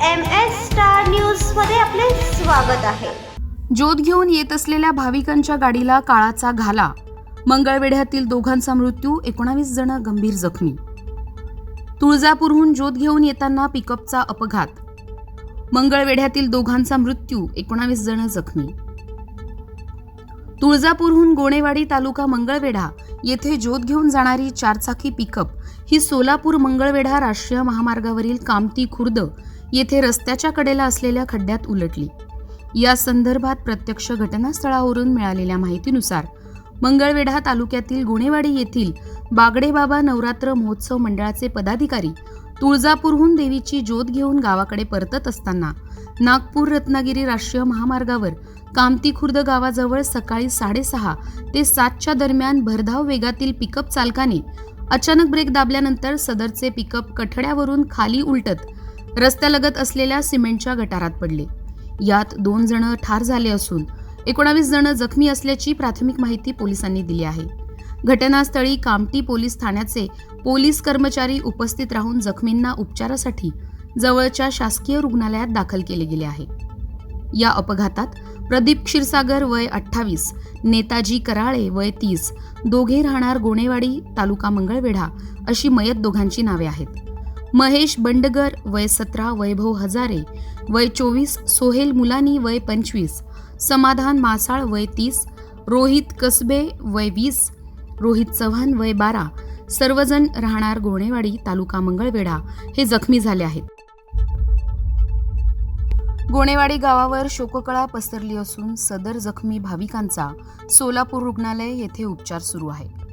MS star news मध्ये आपले स्वागत आहे। ज्योत घेऊन येत असलेल्या भाविकांच्या गाडीला काळाचा घाला, मंगळवेढ्यातील दोघांचा मृत्यू, 19 जण गंभीर जखमी। तुळजापूरहून ज्योत घेऊन येताना पिकअपचा अपघात, मंगळवेढ्यातील दोघांचा मृत्यू, 19 जण जखमी। तुळजापूरहून गोणेवाडी तालुका मंगळवेढा येथे ज्योत घेऊन जाणारी चारचाकी पिकअप ही सोलापूर मंगळवेढा राष्ट्रीय महामार्गावरील कामती खुर्द येथे रस्त्याच्या कडेला असलेल्या खड्ड्यात उलटली। या संदर्भात प्रत्यक्ष घटनास्थळावरून मिळालेल्या माहितीनुसार मंगळवेढा तालुक्यातील गोणेवाडी येथील बागडे बाबा नवरात्र महोत्सव मंडळाचे पदाधिकारी तुळजापूरहून देवीची ज्योत घेऊन गावाकडे परतत असताना नागपूर रत्नागिरी राष्ट्रीय महामार्गावर कामती खुर्द गावाजवळ सकाळी 6:30 ते 7च्या दरम्यान भरधाव वेगातील पिकअप चालकाने अचानक ब्रेक दाबल्यानंतर सदरचे पिकअप कठड्यावरून खाली उलटत रस्त्यालगत असलेल्या सिमेंटच्या गटारात पडले। यात 2 जण ठार झाले असून 19 जण जखमी असल्याची प्राथमिक माहिती पोलिसांनी दिली आहे। घटनास्थळी कामटी पोलीस ठाण्याचे पोलीस कर्मचारी उपस्थित राहून जखमींना उपचारासाठी जवळच्या शासकीय रुग्णालयात दाखल केले गेले आहे। या अपघातात प्रदीप क्षीरसागर वय 28, नेताजी कराळे वय 30, दोघे राहणार गोणेवाडी तालुका मंगळवेढा अशी मयत दोघांची नावे आहेत। महेश बंडगर वय 17, वैभव हजारे वय 24, सोहेल मुलानी वय 25, समाधान मासाळ वय 30, रोहित कसबे वय 20, रोहित चव्हाण वय 12, सर्वजण राहणार गोणेवाडी तालुका मंगळवेढा हे जखमी झाले आहेत। गोणेवाडी गावावर शोककळा पसरली असून सदर जखमी भाविकांचा सोलापूर रुग्णालय येथे उपचार सुरू आहे।